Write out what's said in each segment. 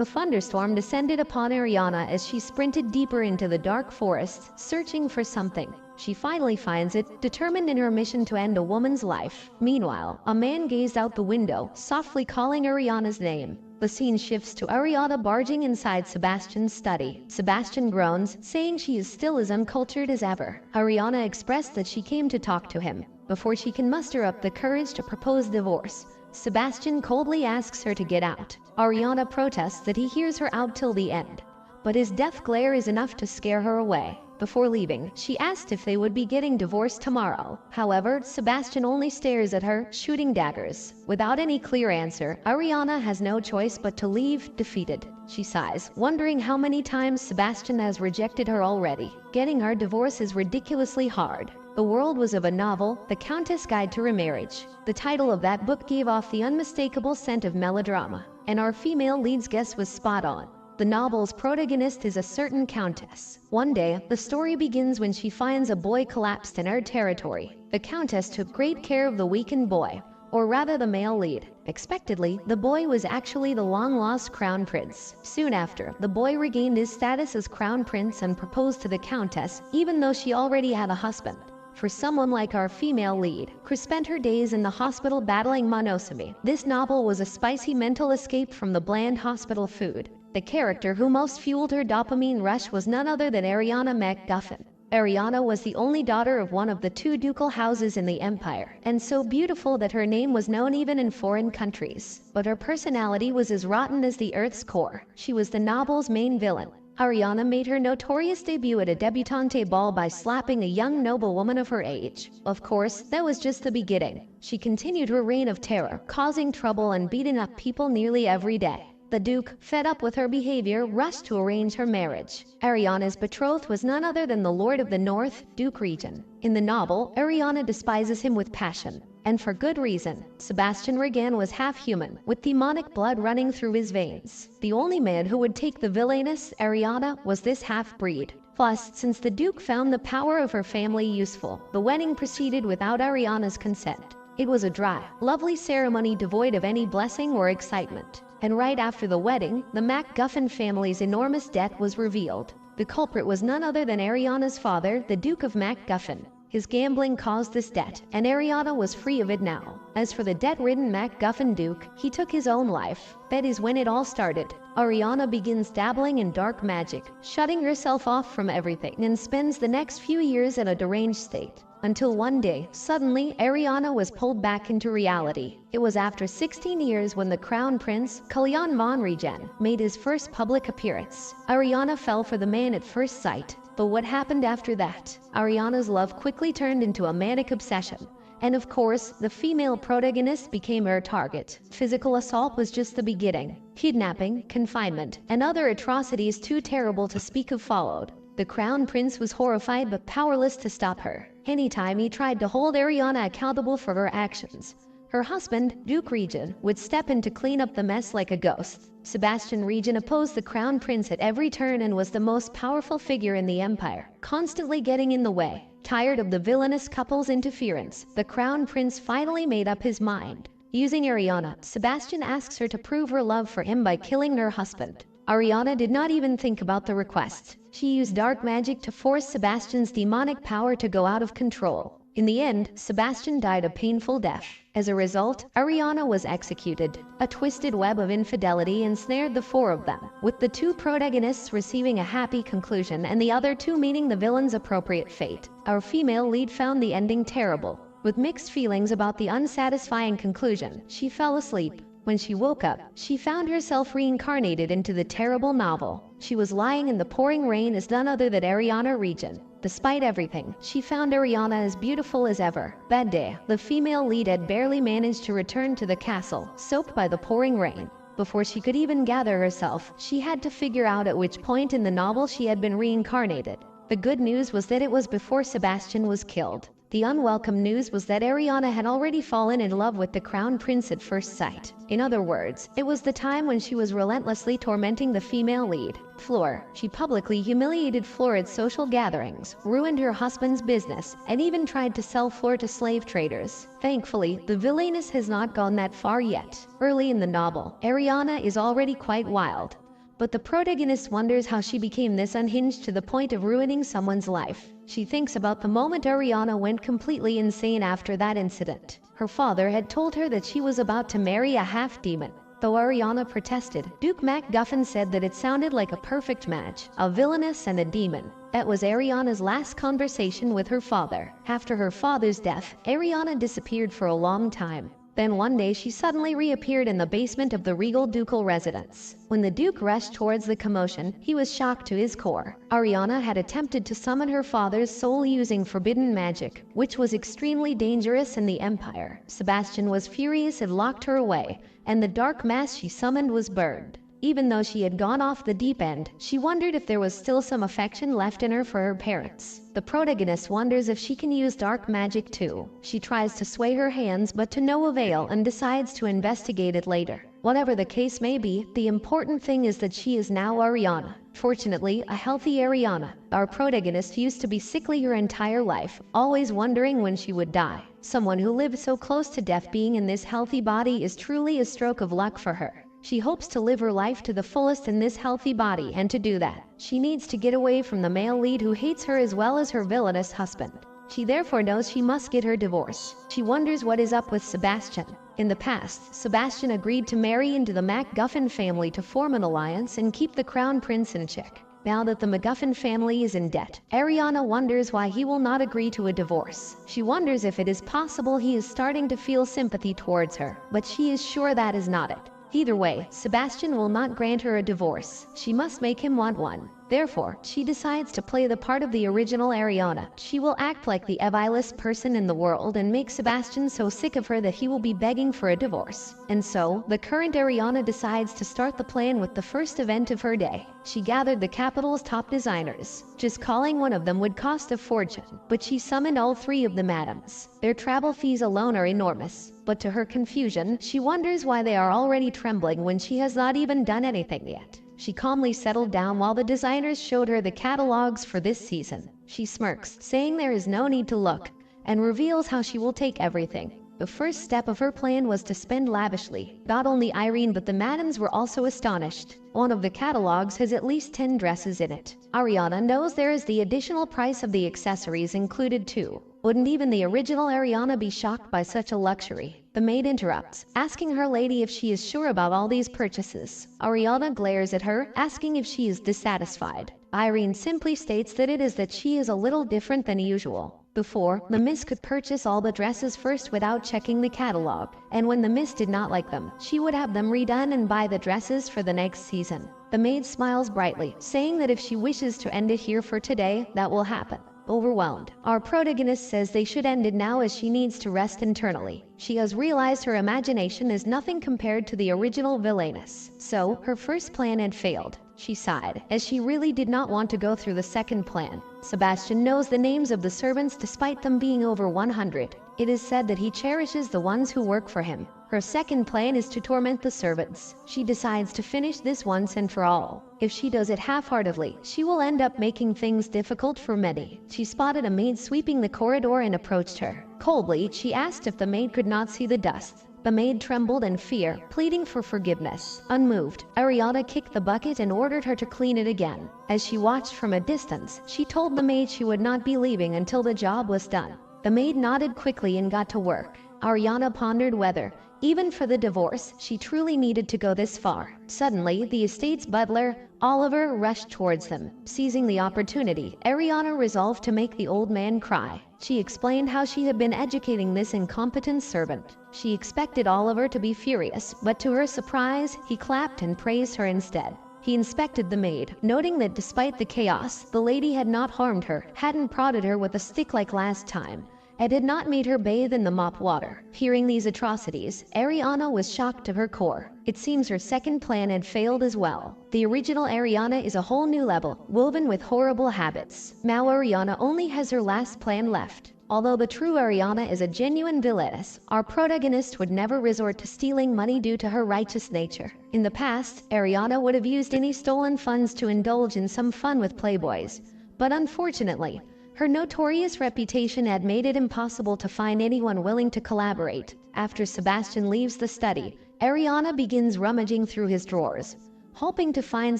A thunderstorm descended upon Ariana as she sprinted deeper into the dark forest, searching for something. She finally finds it, determined in her mission to end a woman's life. Meanwhile, a man gazed out the window, softly calling Ariana's name. The scene shifts to Ariana barging inside Sebastian's study. Sebastian groans, saying she is still as uncultured as ever. Ariana expressed that she came to talk to him. Before she can muster up the courage to propose divorce, Sebastian coldly asks her to get out. Ariana protests that he hears her out till the end, but his death glare is enough to scare her away. Before leaving, she asked if they would be getting divorced tomorrow. However, Sebastian only stares at her, shooting daggers. Without any clear answer, Ariana has no choice but to leave, defeated. She sighs, wondering how many times Sebastian has rejected her already. Getting her divorce is ridiculously hard. The world was of a novel, The Countess' Guide to Remarriage. The title of that book gave off the unmistakable scent of melodrama, and our female lead's guess was spot on. The novel's protagonist is a certain countess. One day, the story begins when she finds a boy collapsed in her territory. The countess took great care of the weakened boy, or rather the male lead. Expectedly, the boy was actually the long-lost crown prince. Soon after, the boy regained his status as crown prince and proposed to the countess, even though she already had a husband. For someone like our female lead, who spent her days in the hospital battling monosomy, this novel was a spicy mental escape from the bland hospital food. The character who most fueled her dopamine rush was none other than Ariana MacGuffin. Ariana was the only daughter of one of the two ducal houses in the empire, and so beautiful that her name was known even in foreign countries. But her personality was as rotten as the Earth's core. She was the novel's main villain. Ariana made her notorious debut at a debutante ball by slapping a young noblewoman of her age. Of course, that was just the beginning. She continued her reign of terror, causing trouble and beating up people nearly every day. The Duke, fed up with her behavior, rushed to arrange her marriage. Ariana's betrothed was none other than the Lord of the North, Duke Regent. In the novel, Ariana despises him with passion, and for good reason. Sebastian Regan was half-human, with demonic blood running through his veins. The only man who would take the villainous Ariana was this half-breed. Plus, since the Duke found the power of her family useful, the wedding proceeded without Ariana's consent. It was a dry, lovely ceremony devoid of any blessing or excitement. And right after the wedding, the MacGuffin family's enormous debt was revealed. The culprit was none other than Ariana's father, the Duke of MacGuffin. His gambling caused this debt, and Ariana was free of it now. As for the debt-ridden MacGuffin Duke, he took his own life. That is when it all started. Ariana begins dabbling in dark magic, shutting herself off from everything, and spends the next few years in a deranged state. Until one day, suddenly, Ariana was pulled back into reality. It was after 16 years when the Crown Prince, Kalyan von Regen, made his first public appearance. Ariana fell for the man at first sight. But what happened after that? Ariana's love quickly turned into a manic obsession. And of course, the female protagonist became her target. Physical assault was just the beginning. Kidnapping, confinement, and other atrocities too terrible to speak of followed. The Crown Prince was horrified but powerless to stop her. Anytime he tried to hold Ariana accountable for her actions, her husband, Duke Regent, would step in to clean up the mess like a ghost. Sebastian Regent opposed the Crown Prince at every turn and was the most powerful figure in the empire, constantly getting in the way. Tired of the villainous couple's interference, the Crown Prince finally made up his mind. Using Ariana, Sebastian asks her to prove her love for him by killing her husband. Ariana did not even think about the request. She used dark magic to force Sebastian's demonic power to go out of control. In the end, Sebastian died a painful death. As a result, Ariana was executed. A twisted web of infidelity ensnared the four of them, with the two protagonists receiving a happy conclusion and the other two meeting the villain's appropriate fate. Our female lead found the ending terrible. With mixed feelings about the unsatisfying conclusion, she fell asleep. When she woke up, she found herself reincarnated into the terrible novel. She was lying in the pouring rain as none other than Ariana Regent. Despite everything, she found Ariana as beautiful as ever. That day, the female lead had barely managed to return to the castle, soaked by the pouring rain. Before she could even gather herself, she had to figure out at which point in the novel she had been reincarnated. The good news was that it was before Sebastian was killed. The unwelcome news was that Ariana had already fallen in love with the Crown Prince at first sight. In other words, it was the time when she was relentlessly tormenting the female lead, Fleur. She publicly humiliated Fleur at social gatherings, ruined her husband's business, and even tried to sell Fleur to slave traders. Thankfully, the villainess has not gone that far yet. Early in the novel, Ariana is already quite wild. but the protagonist wonders how she became this unhinged to the point of ruining someone's life. She thinks about the moment Ariana went completely insane after that incident. Her father had told her that she was about to marry a half-demon. Though Ariana protested, Duke MacGuffin said that it sounded like a perfect match, a villainess and a demon. That was Ariana's last conversation with her father. After her father's death, Ariana disappeared for a long time. Then one day she suddenly reappeared in the basement of the regal ducal residence. When the Duke rushed towards the commotion, he was shocked to his core. Ariana had attempted to summon her father's soul using forbidden magic, which was extremely dangerous in the Empire. Sebastian was furious and locked her away, and the dark mass she summoned was burned. Even though she had gone off the deep end, she wondered if there was still some affection left in her for her parents. The protagonist wonders if she can use dark magic too. She tries to sway her hands but to no avail and decides to investigate it later. Whatever the case may be, the important thing is that she is now Ariana. Fortunately, a healthy Ariana. Our protagonist used to be sickly her entire life, always wondering when she would die. Someone who lives so close to death being in this healthy body is truly a stroke of luck for her. She hopes to live her life to the fullest in this healthy body, and to do that, she needs to get away from the male lead who hates her as well as her villainous husband. She therefore knows she must get her divorce. She wonders what is up with Sebastian. In the past, Sebastian agreed to marry into the MacGuffin family to form an alliance and keep the crown prince in check. Now that the MacGuffin family is in debt, Ariana wonders why he will not agree to a divorce. She wonders if it is possible he is starting to feel sympathy towards her, but she is sure that is not it. Either way, Sebastian will not grant her a divorce. She must make him want one. Therefore, she decides to play the part of the original Ariana. She will act like the evilest person in the world and make Sebastian so sick of her that he will be begging for a divorce. And so, the current Ariana decides to start the plan with the first event of her day. She gathered the capital's top designers. Just calling one of them would cost a fortune, but she summoned all three of the madams. Their travel fees alone are enormous, but to her confusion, she wonders why they are already trembling when she has not even done anything yet. She calmly settled down while the designers showed her the catalogs for this season. She smirks, saying there is no need to look, and reveals how she will take everything. The first step of her plan was to spend lavishly. Not only Irene but the madams were also astonished. One of the catalogs has at least 10 dresses in it. Ariana knows there is the additional price of the accessories included too. Wouldn't even the original Ariana be shocked by such a luxury? The maid interrupts, asking her lady if she is sure about all these purchases. Ariana glares at her, asking if she is dissatisfied. Irene simply states that it is that she is a little different than usual. Before, the Miss could purchase all the dresses first without checking the catalog, and when the Miss did not like them, she would have them redone and buy the dresses for the next season. The maid smiles brightly, saying that if she wishes to end it here for today, that will happen. Overwhelmed, our protagonist says they should end it now as she needs to rest internally. She has realized her imagination is nothing compared to the original Vilness, so her first plan had failed. She sighed, as she really did not want to go through the second plan. Sebastian knows the names of the servants despite them being over 100. It is said that he cherishes the ones who work for him. Her second plan is to torment the servants. She decides to finish this once and for all. If she does it half-heartedly, she will end up making things difficult for many. She spotted a maid sweeping the corridor and approached her. Coldly, she asked if the maid could not see the dust. The maid trembled in fear, pleading for forgiveness. Unmoved, Ariana kicked the bucket and ordered her to clean it again. As she watched from a distance, she told the maid she would not be leaving until the job was done. The maid nodded quickly and got to work. Ariana pondered whether, even for the divorce, she truly needed to go this far. Suddenly, the estate's butler, Oliver, rushed towards them. Seizing the opportunity, Ariana resolved to make the old man cry. She explained how she had been educating this incompetent servant. She expected Oliver to be furious, but to her surprise, he clapped and praised her instead. He inspected the maid, noting that despite the chaos, the lady had not harmed her, hadn't prodded her with a stick like last time, and had not made her bathe in the mop water. Hearing these atrocities, Ariana was shocked to her core. It seems her second plan had failed as well. The original Ariana is a whole new level, woven with horrible habits. Now Ariana only has her last plan left. Although the true Ariana is a genuine villainess, our protagonist would never resort to stealing money due to her righteous nature. In the past, Ariana would have used any stolen funds to indulge in some fun with playboys. But unfortunately, her notorious reputation had made it impossible to find anyone willing to collaborate. After Sebastian leaves the study, Ariana begins rummaging through his drawers. hoping to find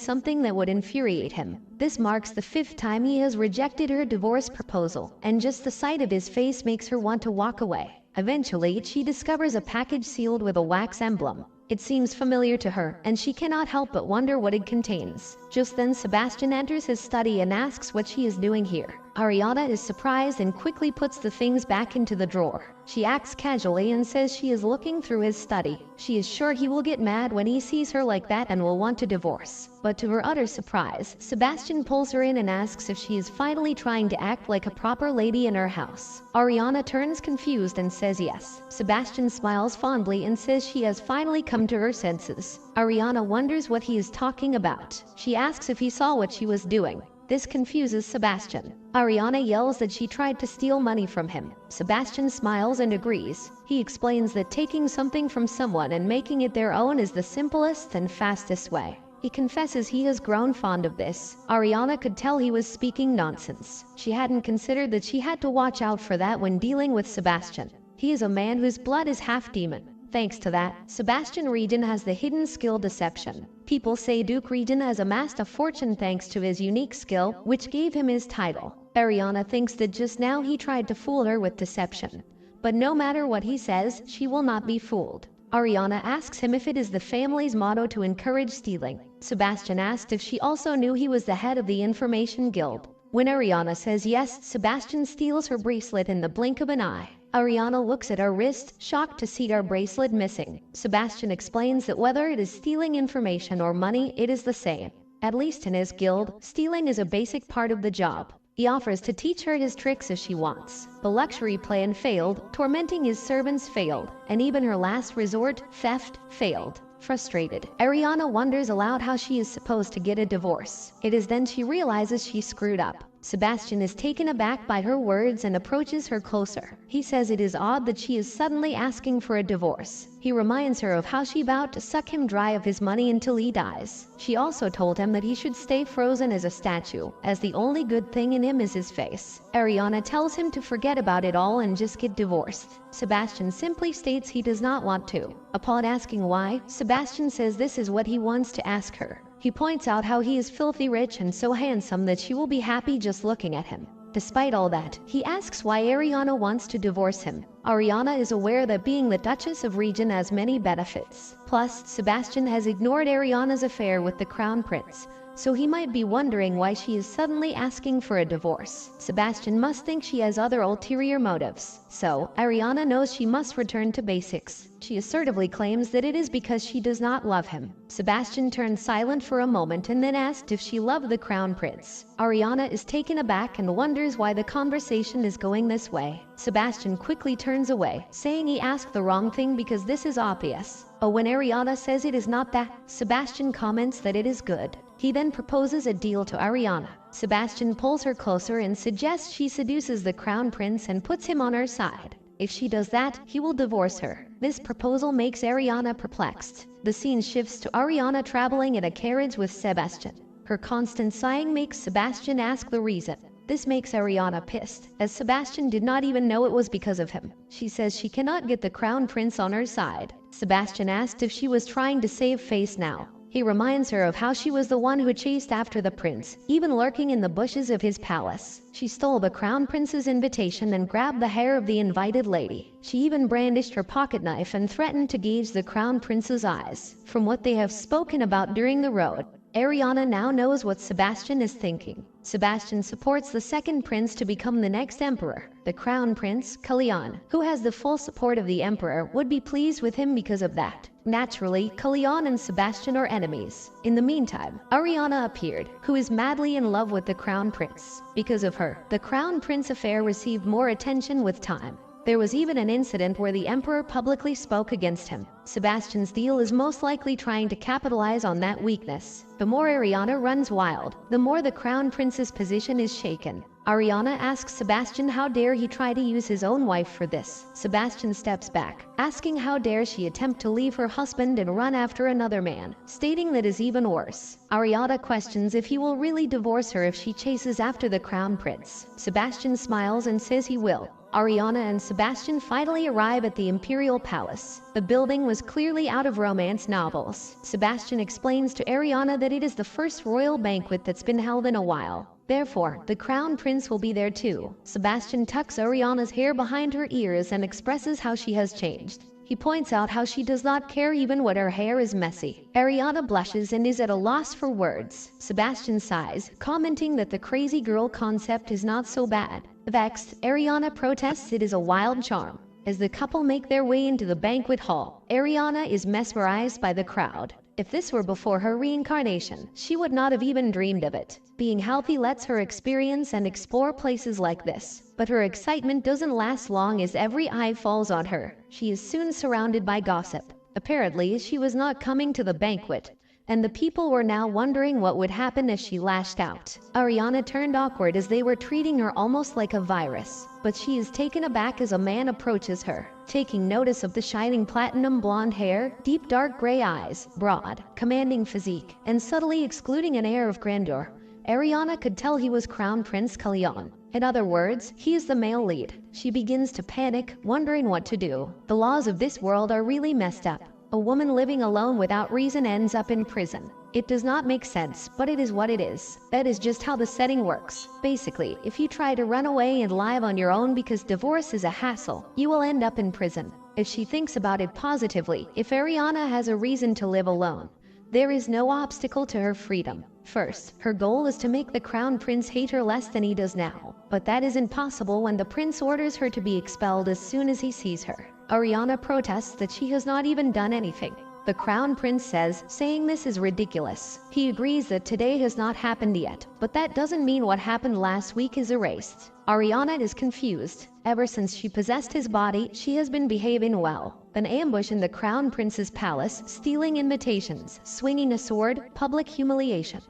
something that would infuriate him. This marks the 5th time he has rejected her divorce proposal, and just the sight of his face makes her want to walk away. Eventually, she discovers a package sealed with a wax emblem. It seems familiar to her, and she cannot help but wonder what it contains. Just then, Sebastian enters his study and asks what she is doing here. Ariana is surprised and quickly puts the things back into the drawer. She acts casually and says she is looking through his study. She is sure he will get mad when he sees her like that and will want to divorce. But to her utter surprise, Sebastian pulls her in and asks if she is finally trying to act like a proper lady in her house. Ariana turns confused and says yes. Sebastian smiles fondly and says she has finally come to her senses. Ariana wonders what he is talking about. She asks if he saw what she was doing. This confuses Sebastian. Ariana yells that she tried to steal money from him. Sebastian smiles and agrees. He explains that taking something from someone and making it their own is the simplest and fastest way. He confesses he has grown fond of this. Ariana could tell he was speaking nonsense. She hadn't considered that she had to watch out for that when dealing with Sebastian. He is a man whose blood is half demon. Thanks to that, Sebastian Regan has the hidden skill deception. People say Duke Regan has amassed a fortune thanks to his unique skill, which gave him his title. Ariana thinks that just now he tried to fool her with deception. But no matter what he says, she will not be fooled. Ariana asks him if it is the family's motto to encourage stealing. Sebastian asked if she also knew he was the head of the Information Guild. When Ariana says yes, Sebastian steals her bracelet in the blink of an eye. Ariana looks at her wrist, shocked to see her bracelet missing. Sebastian explains that whether it is stealing information or money, it is the same. At least in his guild, stealing is a basic part of the job. He offers to teach her his tricks if she wants. The luxury plan failed, tormenting his servants failed, and even her last resort, theft, failed. Frustrated, Ariana wonders aloud how she is supposed to get a divorce. It is then she realizes she screwed up. Sebastian is taken aback by her words and approaches her closer. He says it is odd that she is suddenly asking for a divorce. He reminds her of how she vowed to suck him dry of his money until he dies. She also told him that he should stay frozen as a statue, as the only good thing in him is his face. Ariana tells him to forget about it all and just get divorced. Sebastian simply states he does not want to. Upon asking why, Sebastian says this is what he wants to ask her. He points out how he is filthy rich and so handsome that she will be happy just looking at him. Despite all that, he asks why Ariana wants to divorce him. Ariana is aware that being the Duchess of Regan has many benefits. Plus, Sebastian has ignored Ariana's affair with the Crown Prince, so he might be wondering why she is suddenly asking for a divorce. Sebastian must think she has other ulterior motives. So, Ariana knows she must return to basics. She assertively claims that it is because she does not love him. Sebastian turns silent for a moment and then asked if she loved the Crown Prince. Ariana is taken aback and wonders why the conversation is going this way. Sebastian quickly turns away, saying he asked the wrong thing because this is obvious. But when Ariana says it is not that, Sebastian comments that it is good. He then proposes a deal to Ariana. Sebastian pulls her closer and suggests she seduces the Crown Prince and puts him on her side. If she does that, he will divorce her. This proposal makes Ariana perplexed. The scene shifts to Ariana traveling in a carriage with Sebastian. Her constant sighing makes Sebastian ask the reason. This makes Ariana pissed, as Sebastian did not even know it was because of him. She says she cannot get the Crown Prince on her side. Sebastian asked if she was trying to save face now. He reminds her of how she was the one who chased after the prince, even lurking in the bushes of his palace. She stole the Crown Prince's invitation and grabbed the hair of the invited lady. She even brandished her pocket knife and threatened to gauge the Crown Prince's eyes. From what they have spoken about during the road, Ariana now knows what Sebastian is thinking. Sebastian supports the second prince to become the next emperor. The Crown Prince, Kalyan, who has the full support of the emperor, would be pleased with him because of that. Naturally, Kalyan and Sebastian are enemies. In the meantime, Ariana appeared, who is madly in love with the Crown Prince. Because of her, the Crown Prince affair received more attention with time. There was even an incident where the emperor publicly spoke against him. Sebastian's deal is most likely trying to capitalize on that weakness. The more Ariana runs wild, the more the Crown Prince's position is shaken. Ariana asks Sebastian how dare he try to use his own wife for this. Sebastian steps back, asking how dare she attempt to leave her husband and run after another man, stating that is even worse. Ariana questions if he will really divorce her if she chases after the Crown Prince. Sebastian smiles and says he will. Ariana and Sebastian finally arrive at the Imperial Palace. The building was clearly out of romance novels. Sebastian explains to Ariana that it is the first royal banquet that's been held in a while. Therefore, the crown prince will be there too. Sebastian tucks Ariana's hair behind her ears and expresses how she has changed. He points out how she does not care even when her hair is messy. Ariana blushes and is at a loss for words. Sebastian sighs, commenting that the crazy girl concept is not so bad. Vexed, Ariana protests it is a wild charm. As the couple make their way into the banquet hall, Ariana is mesmerized by the crowd. If this were before her reincarnation, she would not have even dreamed of it. Being healthy lets her experience and explore places like this. But her excitement doesn't last long as every eye falls on her. She is soon surrounded by gossip. Apparently, she was not coming to the banquet, and the people were now wondering what would happen if she lashed out. Ariana turned awkward as they were treating her almost like a virus, but she is taken aback as a man approaches her. Taking notice of the shining platinum blonde hair, deep dark gray eyes, broad, commanding physique, and subtly excluding an air of grandeur, Ariana could tell he was Crown Prince Kalyan. In other words, he is the male lead. She begins to panic, wondering what to do. The laws of this world are really messed up. A woman living alone without reason ends up in prison. It does not make sense, but it is what it is. That is just how the setting works. Basically, if you try to run away and live on your own because divorce is a hassle, you will end up in prison. If she thinks about it positively, if Ariana has a reason to live alone, there is no obstacle to her freedom. First, her goal is to make the crown prince hate her less than he does now. But that is impossible when the prince orders her to be expelled as soon as he sees her. Ariana protests that she has not even done anything. The crown prince says, saying this is ridiculous. He agrees that today has not happened yet, but that doesn't mean what happened last week is erased. Ariana is confused. Ever since she possessed his body, she has been behaving well. An ambush in the crown prince's palace, stealing invitations, swinging a sword, public humiliation,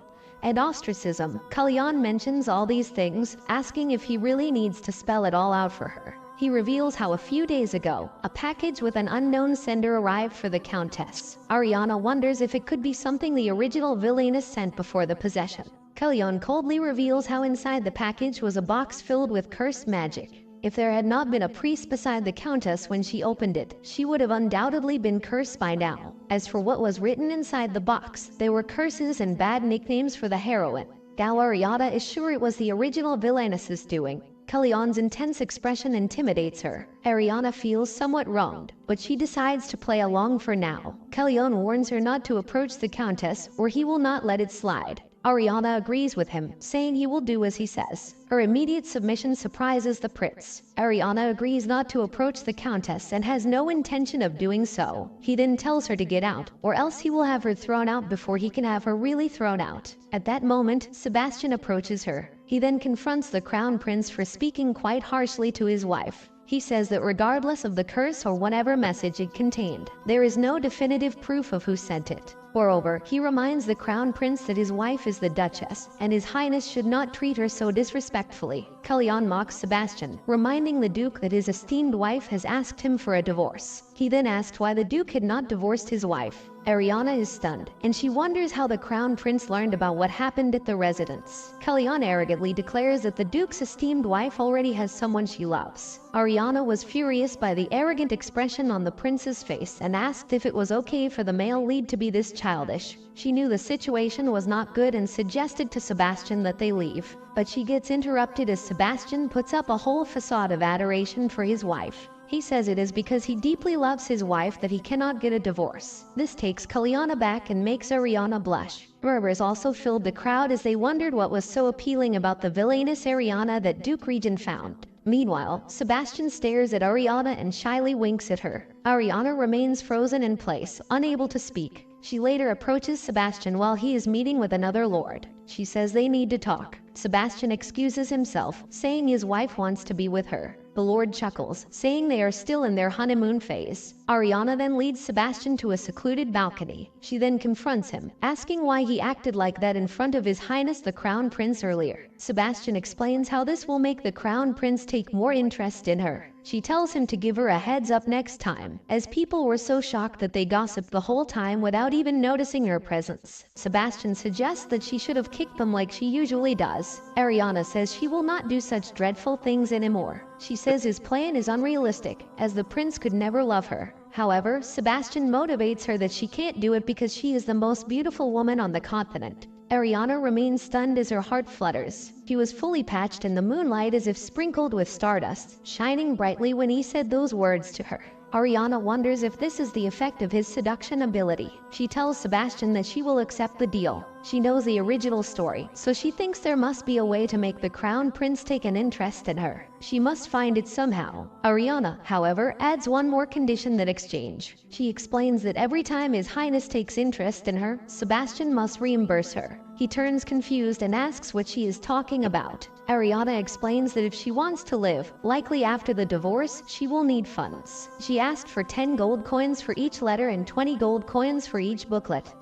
and ostracism. Kalyan mentions all these things, asking if he really needs to spell it all out for her. He reveals how a few days ago, a package with an unknown sender arrived for the Countess. Ariana wonders if it could be something the original Vilness sent before the possession. Kalyan coldly reveals how inside the package was a box filled with cursed magic. If there had not been a priest beside the Countess when she opened it, she would have undoubtedly been cursed by now. As for what was written inside the box, there were curses and bad nicknames for the heroine. Now Ariana is sure it was the original Vilness's doing. Kalyan's intense expression intimidates her. Ariana feels somewhat wronged, but she decides to play along for now. Kalyan warns her not to approach the Countess, or he will not let it slide. Ariana agrees with him, saying he will do as he says. Her immediate submission surprises the prince. Ariana agrees not to approach the Countess and has no intention of doing so. He then tells her to get out, or else he will have her thrown out before he can have her really thrown out. At that moment, Sebastian approaches her. He then confronts the crown prince for speaking quite harshly to his wife. He says that regardless of the curse or whatever message it contained, there is no definitive proof of who sent it. Moreover, he reminds the crown prince that his wife is the duchess, and his highness should not treat her so disrespectfully. Kalyan mocks Sebastian, reminding the duke that his esteemed wife has asked him for a divorce. He then asked why the duke had not divorced his wife. Ariana is stunned, and she wonders how the crown prince learned about what happened at the residence. Kalyan arrogantly declares that the duke's esteemed wife already has someone she loves. Ariana was furious by the arrogant expression on the prince's face and asked if it was okay for the male lead to be this childish. She knew the situation was not good and suggested to Sebastian that they leave. But she gets interrupted as Sebastian puts up a whole facade of adoration for his wife. He says it is because he deeply loves his wife that he cannot get a divorce. This takes Kalyan aback and makes Ariana blush. Murmurs also filled the crowd as they wondered what was so appealing about the villainous Ariana that Duke Regent found. Meanwhile, Sebastian stares at Ariana and shyly winks at her. Ariana remains frozen in place, unable to speak. She later approaches Sebastian while he is meeting with another lord. She says they need to talk. Sebastian excuses himself, saying his wife wants to be with her. The lord chuckles, saying they are still in their honeymoon phase. Ariana then leads Sebastian to a secluded balcony. She then confronts him, asking why he acted like that in front of His Highness the Crown Prince earlier. Sebastian explains how this will make the Crown Prince take more interest in her. She tells him to give her a heads up next time, as people were so shocked that they gossiped the whole time without even noticing her presence. Sebastian suggests that she should have kicked them like she usually does. Ariana says she will not do such dreadful things anymore. She says his plan is unrealistic, as the prince could never love her. However, Sebastian motivates her that she can't do it because she is the most beautiful woman on the continent. Ariana remains stunned as her heart flutters. He was fully patched in the moonlight as if sprinkled with stardust, shining brightly when he said those words to her. Ariana wonders if this is the effect of his seduction ability. She tells Sebastian that she will accept the deal. She knows the original story, so she thinks there must be a way to make the Crown Prince take an interest in her. She must find it somehow. Ariana, however, adds one more condition: that exchange. She explains that every time His Highness takes interest in her, Sebastian must reimburse her. He turns confused and asks what she is talking about. Ariana explains that if she wants to live, likely after the divorce, she will need funds. She asked for 10 gold coins for each letter and 20 gold coins for each booklet.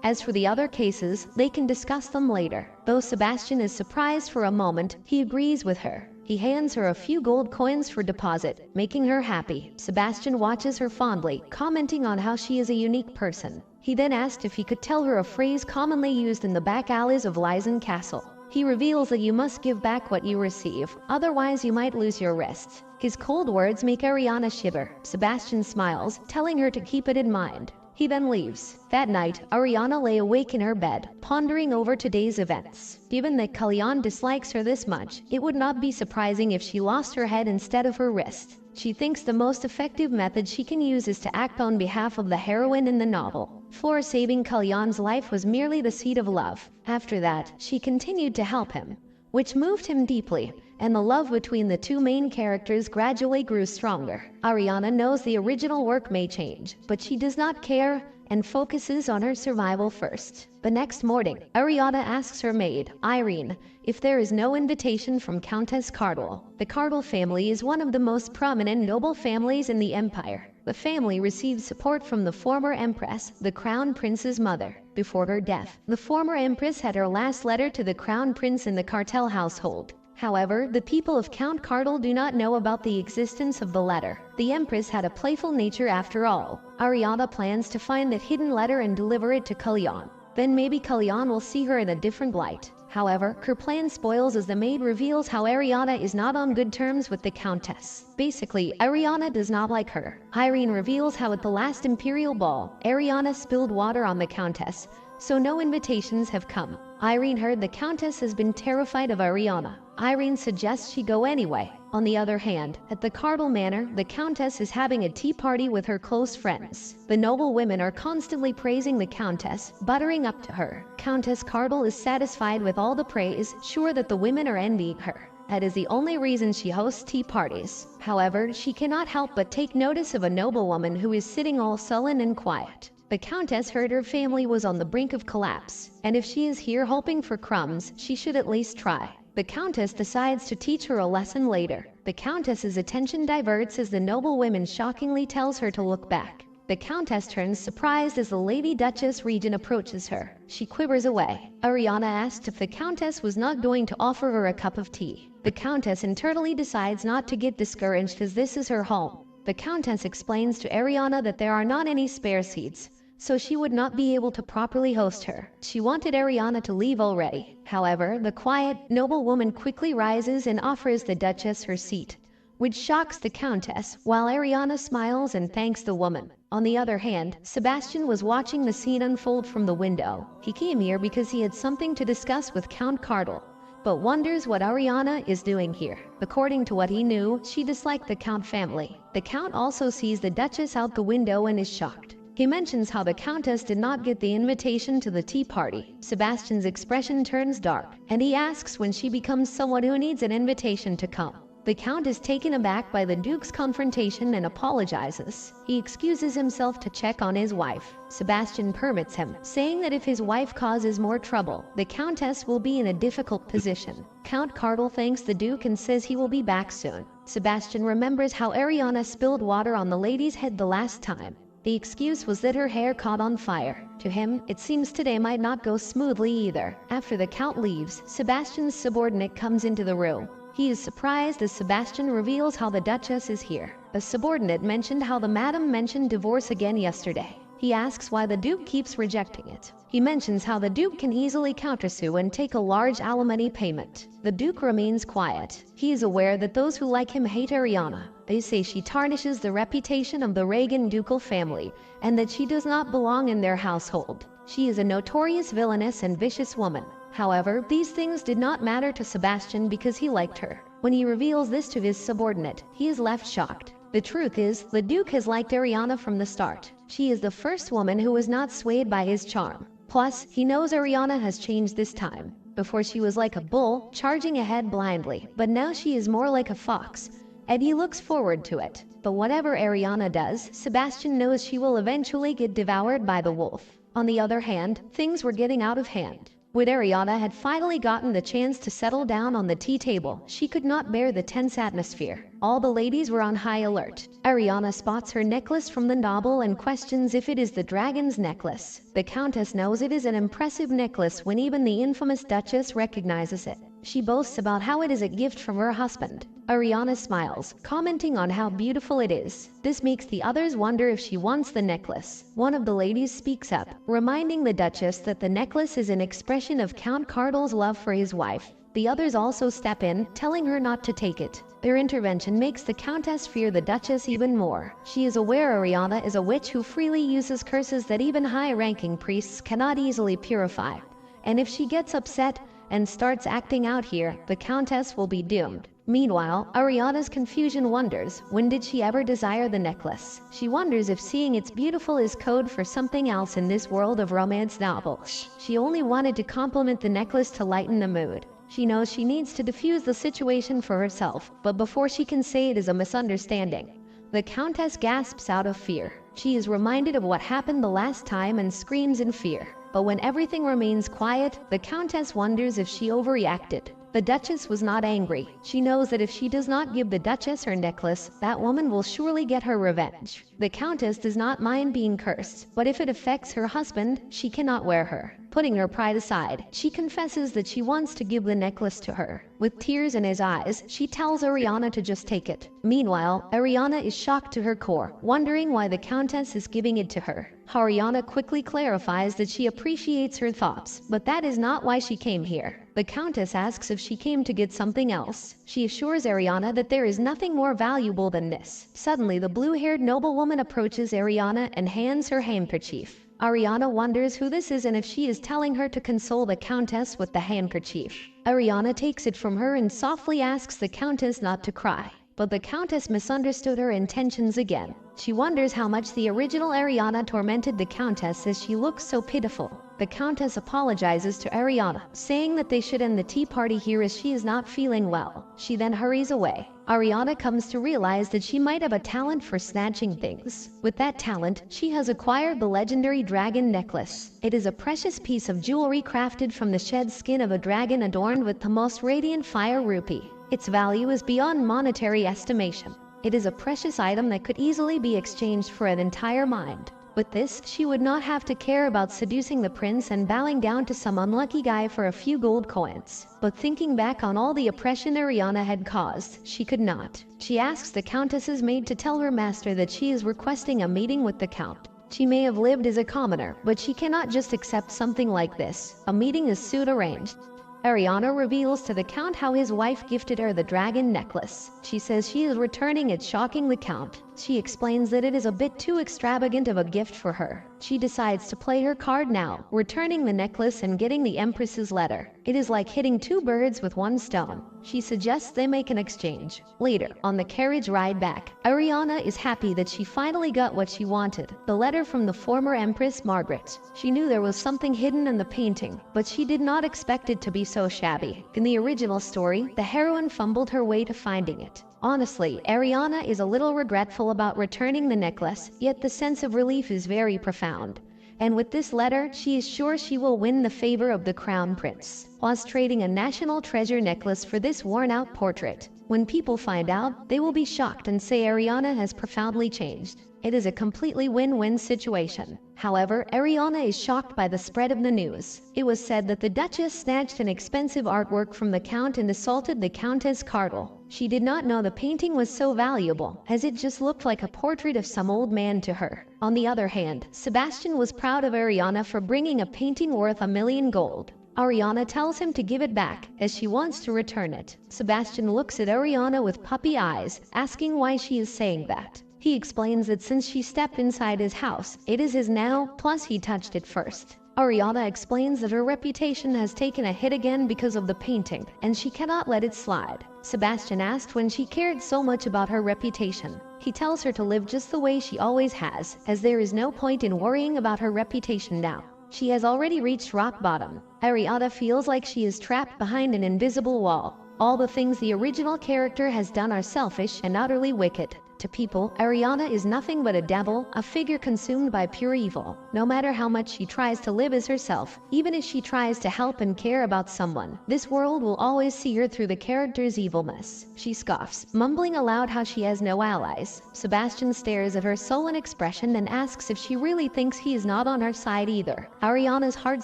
As for the other cases, they can discuss them later. Though Sebastian is surprised for a moment, he agrees with her. He hands her a few gold coins for deposit, making her happy. Sebastian watches her fondly, commenting on how she is a unique person. He then asked if he could tell her a phrase commonly used in the back alleys of Lysen Castle. He reveals that you must give back what you receive, otherwise you might lose your wrists. His cold words make Ariana shiver. Sebastian smiles, telling her to keep it in mind. He then leaves. That night, Ariana lay awake in her bed, pondering over today's events. Given that Kalyan dislikes her this much, it would not be surprising if she lost her head instead of her wrist. She thinks the most effective method she can use is to act on behalf of the heroine in the novel. For saving Kalyan's life was merely the seed of love. After that, she continued to help him, which moved him deeply, and the love between the two main characters gradually grew stronger. Ariana knows the original work may change, but she does not care and focuses on her survival first. The next morning, Ariana asks her maid, Irene, if there is no invitation from Countess Cardwell. The Cardwell family is one of the most prominent noble families in the empire. The family received support from the former empress, the crown prince's mother. Before her death, the former empress had her last letter to the crown prince in the cartel household. However, the people of Count Cardwell do not know about the existence of the letter. The Empress had a playful nature after all. Ariana plans to find that hidden letter and deliver it to Kalyan. Then maybe Kalyan will see her in a different light. However, her plan spoils as the maid reveals how Ariana is not on good terms with the Countess. Basically, Ariana does not like her. Irene reveals how at the last Imperial Ball, Ariana spilled water on the Countess, so no invitations have come. Irene heard the Countess has been terrified of Ariana. Irene suggests she go anyway. On the other hand, at the Cardwell Manor, the Countess is having a tea party with her close friends. The noble women are constantly praising the Countess, buttering up to her. Countess Cardwell is satisfied with all the praise, sure that the women are envying her. That is the only reason she hosts tea parties. However, she cannot help but take notice of a noblewoman who is sitting all sullen and quiet. The Countess heard her family was on the brink of collapse, and if she is here hoping for crumbs, she should at least try. The Countess decides to teach her a lesson later. The Countess's attention diverts as the noble woman shockingly tells her to look back. The Countess turns surprised as the Lady Duchess Regent approaches her. She quivers away. Ariana asks if the Countess was not going to offer her a cup of tea. The Countess internally decides not to get discouraged as this is her home. The Countess explains to Ariana that there are not any spare seats, so she would not be able to properly host her. She wanted Ariana to leave already. However, the quiet, noble woman quickly rises and offers the Duchess her seat, which shocks the Countess, while Ariana smiles and thanks the woman. On the other hand, Sebastian was watching the scene unfold from the window. He came here because he had something to discuss with Count Cardwell, but wonders what Ariana is doing here. According to what he knew, she disliked the Count family. The Count also sees the Duchess out the window and is shocked. He mentions how the Countess did not get the invitation to the tea party. Sebastian's expression turns dark, and he asks when she becomes someone who needs an invitation to come. The Count is taken aback by the Duke's confrontation and apologizes. He excuses himself to check on his wife. Sebastian permits him, saying that if his wife causes more trouble, the Countess will be in a difficult position. Count Cardwell thanks the Duke and says he will be back soon. Sebastian remembers how Ariana spilled water on the lady's head the last time. The excuse was that her hair caught on fire. To him, it seems today might not go smoothly either. After the Count leaves, Sebastian's subordinate comes into the room. He is surprised as Sebastian reveals how the Duchess is here. The subordinate mentioned how the madam mentioned divorce again yesterday. He asks why the Duke keeps rejecting it. He mentions how the Duke can easily countersue and take a large alimony payment. The Duke remains quiet. He is aware that those who like him hate Ariana. They say she tarnishes the reputation of the Reagan ducal family and that she does not belong in their household. She is a notorious villainous and vicious woman. However, these things did not matter to Sebastian because he liked her. When he reveals this to his subordinate, he is left shocked. The truth is, the Duke has liked Ariana from the start. She is the first woman who was not swayed by his charm. Plus, he knows Ariana has changed this time. Before she was like a bull, charging ahead blindly, but now she is more like a fox, and he looks forward to it. But whatever Ariana does, Sebastian knows she will eventually get devoured by the wolf. On the other hand, things were getting out of hand. When Ariana had finally gotten the chance to settle down on the tea table, she could not bear the tense atmosphere. All the ladies were on high alert. Ariana spots her necklace from the novel and questions if it is the dragon's necklace. The Countess knows it is an impressive necklace when even the infamous Duchess recognizes it. She boasts about how it is a gift from her husband. Ariana smiles, commenting on how beautiful it is. This makes the others wonder if she wants the necklace. One of the ladies speaks up, reminding the Duchess that the necklace is an expression of Count Cardinal's love for his wife. The others also step in, telling her not to take it. Their intervention makes the Countess fear the Duchess even more. She is aware Ariana is a witch who freely uses curses that even high-ranking priests cannot easily purify. And if she gets upset and starts acting out here, the Countess will be doomed. Meanwhile, Ariana's confusion wonders, when did she ever desire the necklace? She wonders if seeing it's beautiful is code for something else in this world of romance novels. She only wanted to compliment the necklace to lighten the mood. She knows she needs to diffuse the situation for herself, but before she can say it is a misunderstanding, the Countess gasps out of fear. She is reminded of what happened the last time and screams in fear. But when everything remains quiet, the Countess wonders if she overreacted. The Duchess was not angry. She knows that if she does not give the Duchess her necklace, that woman will surely get her revenge. The Countess does not mind being cursed, but if it affects her husband, she cannot wear her. Putting her pride aside, she confesses that she wants to give the necklace to her. With tears in his eyes, she tells Ariana to just take it. Meanwhile, Ariana is shocked to her core, wondering why the Countess is giving it to her. Ariana quickly clarifies that she appreciates her thoughts, but that is not why she came here. The Countess asks if she came to get something else. She assures Ariana that there is nothing more valuable than this. Suddenly, the blue-haired noblewoman approaches Ariana and hands her handkerchief. Ariana wonders who this is and if she is telling her to console the Countess with the handkerchief. Ariana takes it from her and softly asks the Countess not to cry. But the Countess misunderstood her intentions again. She wonders how much the original Ariana tormented the Countess as she looks so pitiful. The Countess apologizes to Ariana, saying that they should end the tea party here as she is not feeling well. She then hurries away. Ariana comes to realize that she might have a talent for snatching things. With that talent, she has acquired the legendary dragon necklace. It is a precious piece of jewelry crafted from the shed skin of a dragon adorned with the most radiant fire rupee. Its value is beyond monetary estimation. It is a precious item that could easily be exchanged for an entire mind. With this, she would not have to care about seducing the prince and bowing down to some unlucky guy for a few gold coins. But thinking back on all the oppression Ariana had caused, she could not. She asks the Countess's maid to tell her master that she is requesting a meeting with the Count. She may have lived as a commoner, but she cannot just accept something like this. A meeting is soon arranged. Ariana reveals to the Count how his wife gifted her the dragon necklace. She says she is returning it, shocking the Count. She explains that it is a bit too extravagant of a gift for her. She decides to play her card now, returning the necklace and getting the Empress's letter. It is like hitting two birds with one stone. She suggests they make an exchange. Later, on the carriage ride back, Ariana is happy that she finally got what she wanted, the letter from the former Empress Margaret. She knew there was something hidden in the painting, but she did not expect it to be so shabby. In the original story, the heroine fumbled her way to finding it. Honestly, Ariana is a little regretful about returning the necklace, yet the sense of relief is very profound. And with this letter, she is sure she will win the favor of the crown prince, whilst trading a national treasure necklace for this worn-out portrait. When people find out, they will be shocked and say Ariana has profoundly changed. It is a completely win-win situation. However, Ariana is shocked by the spread of the news. It was said that the Duchess snatched an expensive artwork from the Count and assaulted the Countess Cardinal. She did not know the painting was so valuable, as it just looked like a portrait of some old man to her. On the other hand, Sebastian was proud of Ariana for bringing a painting worth $1 million gold. Ariana tells him to give it back, as she wants to return it. Sebastian looks at Ariana with puppy eyes, asking why she is saying that. He explains that since she stepped inside his house, it is his now, plus he touched it first. Ariana explains that her reputation has taken a hit again because of the painting, and she cannot let it slide. Sebastian asked when she cared so much about her reputation. He tells her to live just the way she always has, as there is no point in worrying about her reputation now. She has already reached rock bottom. Ariana feels like she is trapped behind an invisible wall. All the things the original character has done are selfish and utterly wicked. To people, Ariana is nothing but a devil, a figure consumed by pure evil. No matter how much she tries to live as herself, even if she tries to help and care about someone, this world will always see her through the character's evilness. She scoffs, mumbling aloud how she has no allies. Sebastian stares at her sullen expression and asks if she really thinks he is not on her side either. Ariana's heart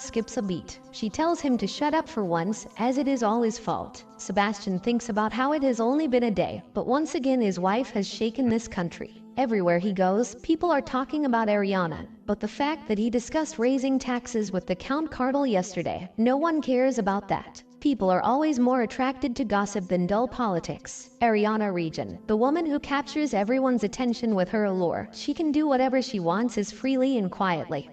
skips a beat. She tells him to shut up for once, as it is all his fault. Sebastian thinks about how it has only been a day, but once again his wife has shaken this country. Everywhere he goes, people are talking about Ariana, but the fact that he discussed raising taxes with the Count Cardinal yesterday, no one cares about that. People are always more attracted to gossip than dull politics. Ariana Region, the woman who captures everyone's attention with her allure. She can do whatever she wants as freely and quietly.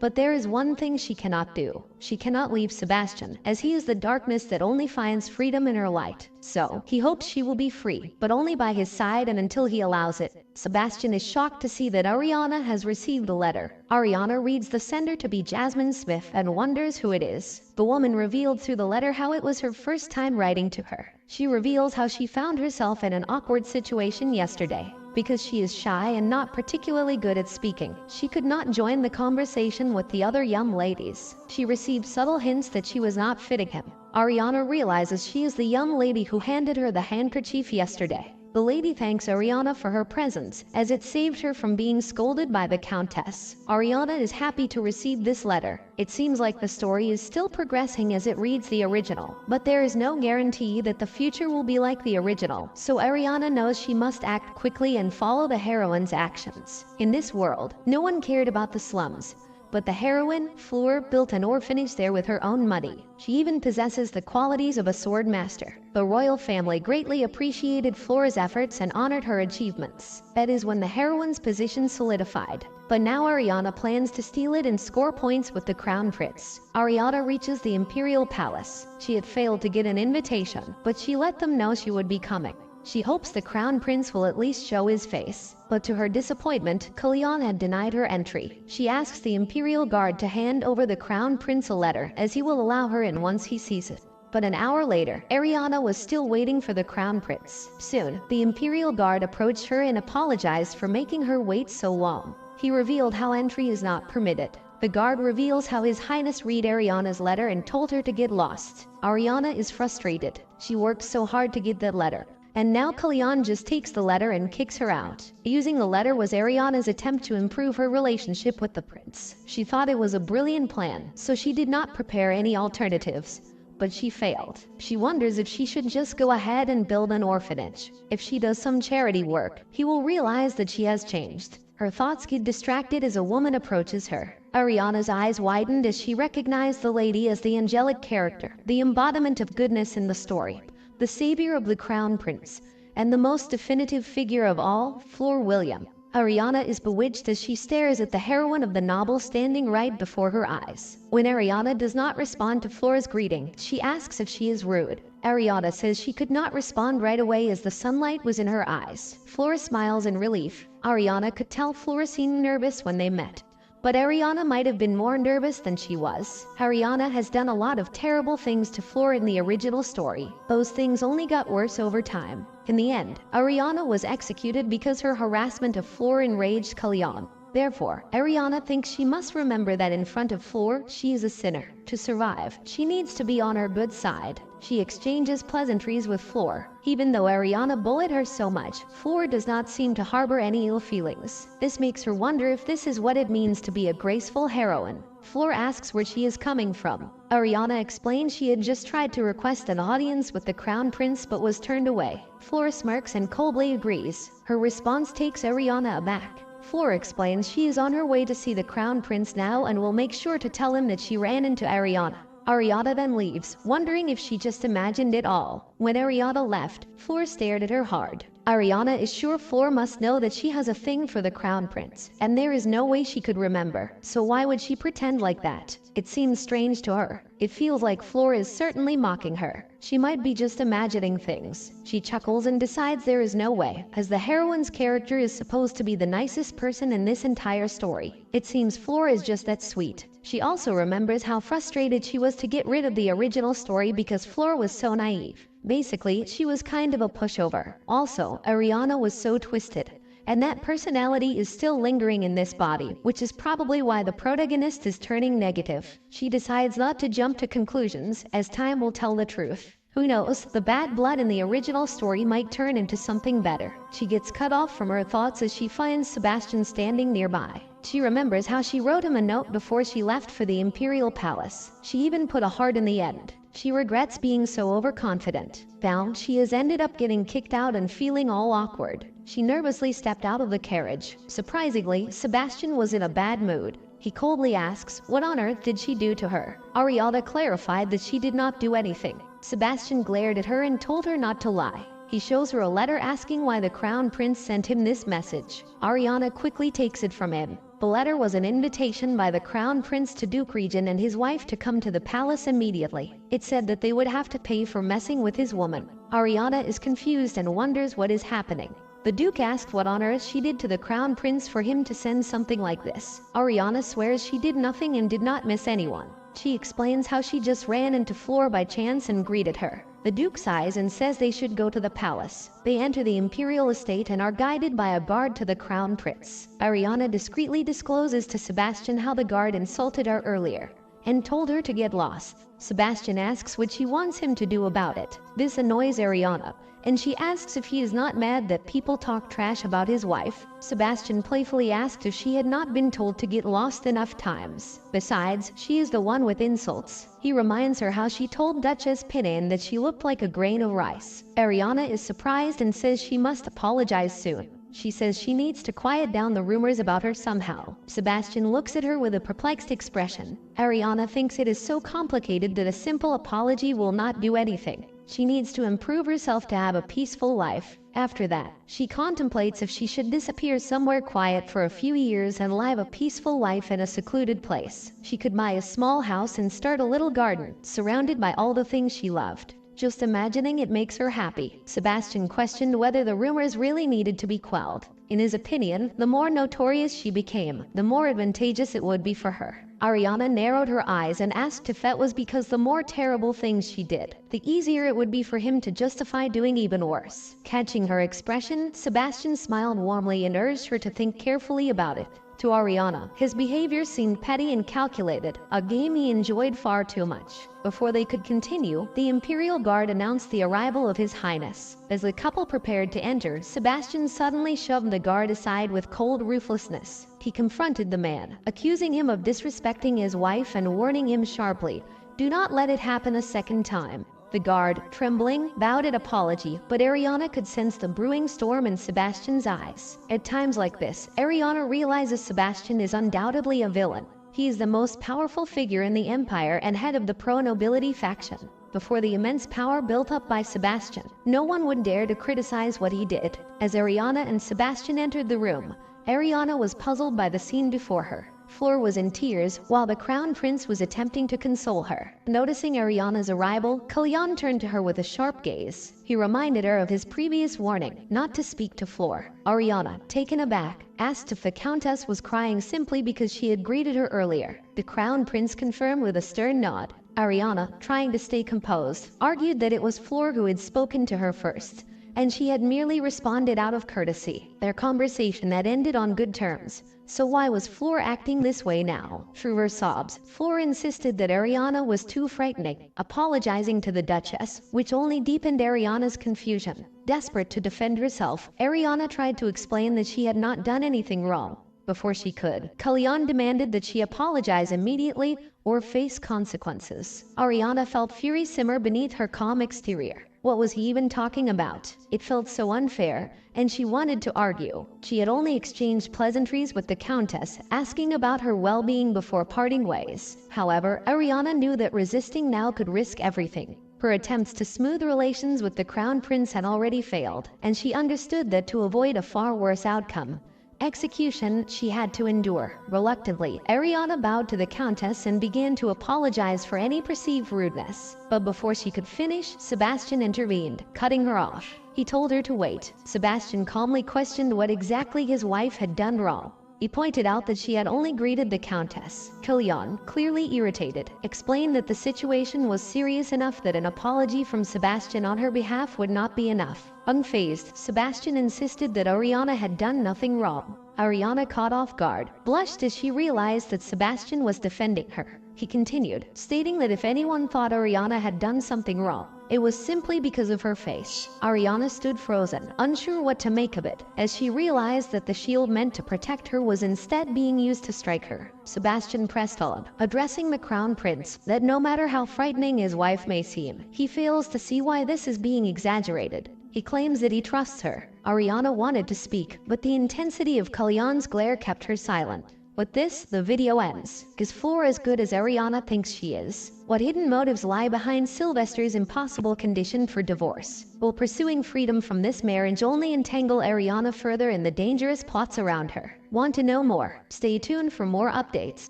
But there is one thing she cannot do. She cannot leave Sebastian, as he is the darkness that only finds freedom in her light. So, he hopes she will be free, but only by his side and until he allows it. Sebastian is shocked to see that Ariana has received the letter. Ariana reads the sender to be Jasmine Smith and wonders who it is. The woman revealed through the letter how it was her first time writing to her. She reveals how she found herself in an awkward situation yesterday. Because she is shy and not particularly good at speaking, she could not join the conversation with the other young ladies. She received subtle hints that she was not fitting him. Ariana realizes she is the young lady who handed her the handkerchief yesterday. The lady thanks Ariana for her presence, as it saved her from being scolded by the Countess. Ariana is happy to receive this letter. It seems like the story is still progressing as it reads the original, but there is no guarantee that the future will be like the original, so Ariana knows she must act quickly and follow the heroine's actions. In this world, no one cared about the slums, but the heroine, Fleur, built an orphanage there with her own money. She even possesses the qualities of a sword master. The royal family greatly appreciated Fleur's efforts and honored her achievements. That is when the heroine's position solidified. But now Ariana plans to steal it and score points with the crown prince. Ariana reaches the imperial palace. She had failed to get an invitation, but she let them know she would be coming. She hopes the crown prince will at least show his face. But to her disappointment, Kalyan had denied her entry. She asks the imperial guard to hand over the crown prince a letter, as he will allow her in once he sees it. But an hour later, Ariana was still waiting for the crown prince. Soon, the imperial guard approached her and apologized for making her wait so long. He revealed how entry is not permitted. The guard reveals how His Highness read Ariana's letter and told her to get lost. Ariana is frustrated. She worked so hard to get that letter. And now Kalyan just takes the letter and kicks her out. Using the letter was Ariana's attempt to improve her relationship with the prince. She thought it was a brilliant plan, so she did not prepare any alternatives. But she failed. She wonders if she should just go ahead and build an orphanage. If she does some charity work, he will realize that she has changed. Her thoughts get distracted as a woman approaches her. Ariana's eyes widened as she recognized the lady as the angelic character, the embodiment of goodness in the story, the savior of the crown prince, and the most definitive figure of all, Fleur William. Ariana is bewitched as she stares at the heroine of the novel standing right before her eyes. When Ariana does not respond to Fleur's greeting, she asks if she is rude. Ariana says she could not respond right away as the sunlight was in her eyes. Fleur smiles in relief. Ariana could tell Fleur seemed nervous when they met. But Ariana might have been more nervous than she was. Ariana has done a lot of terrible things to Fleur in the original story. Those things only got worse over time. In the end, Ariana was executed because her harassment of Fleur enraged Kalyan. Therefore, Ariana thinks she must remember that in front of Floor, she is a sinner. To survive, she needs to be on her good side. She exchanges pleasantries with Floor. Even though Ariana bullied her so much, Floor does not seem to harbor any ill feelings. This makes her wonder if this is what it means to be a graceful heroine. Floor asks where she is coming from. Ariana explains she had just tried to request an audience with the Crown Prince but was turned away. Floor smirks and coldly agrees. Her response takes Ariana aback. Floor explains she is on her way to see the Crown Prince now and will make sure to tell him that she ran into Ariana. Ariana then leaves, wondering if she just imagined it all. When Ariana left, Floor stared at her hard. Ariana is sure Floor must know that she has a thing for the Crown Prince, and there is no way she could remember, so why would she pretend like that? It seems strange to her. It feels like Floor is certainly mocking her. She might be just imagining things. She chuckles and decides there is no way, as the heroine's character is supposed to be the nicest person in this entire story. It seems Floor is just that sweet. She also remembers how frustrated she was to get rid of the original story because Floor was so naive. Basically, she was kind of a pushover. Also, Ariana was so twisted. And that personality is still lingering in this body, which is probably why the protagonist is turning negative. She decides not to jump to conclusions, as time will tell the truth. Who knows, the bad blood in the original story might turn into something better. She gets cut off from her thoughts as she finds Sebastian standing nearby. She remembers how she wrote him a note before she left for the Imperial Palace. She even put a heart in the end. She regrets being so overconfident. Now, she has ended up getting kicked out and feeling all awkward. She nervously stepped out of the carriage. Surprisingly, Sebastian was in a bad mood. He coldly asks, what on earth did she do to her? Ariana clarified that she did not do anything. Sebastian glared at her and told her not to lie. He shows her a letter asking why the Crown Prince sent him this message. Ariana quickly takes it from him. The letter was an invitation by the Crown Prince to Duke Regent and his wife to come to the palace immediately. It said that they would have to pay for messing with his woman. Ariana is confused and wonders what is happening. The Duke asked what on earth she did to the Crown Prince for him to send something like this. Ariana swears she did nothing and did not miss anyone. She explains how she just ran into Floor by chance and greeted her. The Duke sighs and says they should go to the palace. They enter the imperial estate and are guided by a guard to the Crown Prince. Ariana discreetly discloses to Sebastian how the guard insulted her earlier and told her to get lost. Sebastian asks what she wants him to do about it. This annoys Ariana, and she asks if he is not mad that people talk trash about his wife. Sebastian playfully asked if she had not been told to get lost enough times. Besides, she is the one with insults. He reminds her how she told Duchess Pinan that she looked like a grain of rice. Ariana is surprised and says she must apologize soon. She says she needs to quiet down the rumors about her somehow. Sebastian looks at her with a perplexed expression. Ariana thinks it is so complicated that a simple apology will not do anything. She needs to improve herself to have a peaceful life. After that, she contemplates if she should disappear somewhere quiet for a few years and live a peaceful life in a secluded place. She could buy a small house and start a little garden, surrounded by all the things she loved. Just imagining it makes her happy. Sebastian questioned whether the rumors really needed to be quelled. In his opinion, the more notorious she became, the more advantageous it would be for her. Ariana narrowed her eyes and asked if that was because the more terrible things she did, the easier it would be for him to justify doing even worse. Catching her expression, Sebastian smiled warmly and urged her to think carefully about it. To Ariana, his behavior seemed petty and calculated, a game he enjoyed far too much. Before they could continue, the Imperial Guard announced the arrival of His Highness. As the couple prepared to enter, Sebastian suddenly shoved the guard aside with cold ruthlessness. He confronted the man, accusing him of disrespecting his wife and warning him sharply, "Do not let it happen a second time." The guard, trembling, bowed in apology, but Ariana could sense the brewing storm in Sebastian's eyes. At times like this, Ariana realizes Sebastian is undoubtedly a villain. He is the most powerful figure in the Empire and head of the pro-nobility faction. Before the immense power built up by Sebastian, no one would dare to criticize what he did. As Ariana and Sebastian entered the room, Ariana was puzzled by the scene before her. Floor was in tears, while the Crown Prince was attempting to console her. Noticing Ariana's arrival, Kalyan turned to her with a sharp gaze. He reminded her of his previous warning, not to speak to Floor. Ariana, taken aback, asked if the Countess was crying simply because she had greeted her earlier. The Crown Prince confirmed with a stern nod. Ariana, trying to stay composed, argued that it was Floor who had spoken to her first, and she had merely responded out of courtesy. Their conversation had ended on good terms. So why was Fleur acting this way now? Through her sobs, Fleur insisted that Ariana was too frightening, apologizing to the Duchess, which only deepened Ariana's confusion. Desperate to defend herself, Ariana tried to explain that she had not done anything wrong. Before she could, Kalyan demanded that she apologize immediately or face consequences. Ariana felt fury simmer beneath her calm exterior. What was he even talking about? It felt so unfair, and she wanted to argue. She had only exchanged pleasantries with the Countess, asking about her well-being before parting ways. However, Ariana knew that resisting now could risk everything. Her attempts to smooth relations with the Crown Prince had already failed, and she understood that to avoid a far worse outcome, execution, she had to endure. Reluctantly, Ariana bowed to the Countess and began to apologize for any perceived rudeness. But before she could finish, Sebastian intervened, cutting her off. He told her to wait. Sebastian calmly questioned what exactly his wife had done wrong. He pointed out that she had only greeted the Countess. Kalyan, clearly irritated, explained that the situation was serious enough that an apology from Sebastian on her behalf would not be enough. Unfazed, Sebastian insisted that Ariana had done nothing wrong. Ariana, caught off guard, blushed as she realized that Sebastian was defending her. He continued, stating that if anyone thought Ariana had done something wrong, it was simply because of her face. Ariana stood frozen, unsure what to make of it, as she realized that the shield meant to protect her was instead being used to strike her. Sebastian pressed on, addressing the Crown Prince, that no matter how frightening his wife may seem, he fails to see why this is being exaggerated. He claims that he trusts her. Ariana wanted to speak, but the intensity of Kalyan's glare kept her silent. With this, the video ends. Is Fleur as good as Ariana thinks she is? What hidden motives lie behind Sylvester's impossible condition for divorce? Will pursuing freedom from this marriage only entangle Ariana further in the dangerous plots around her? Want to know more? Stay tuned for more updates.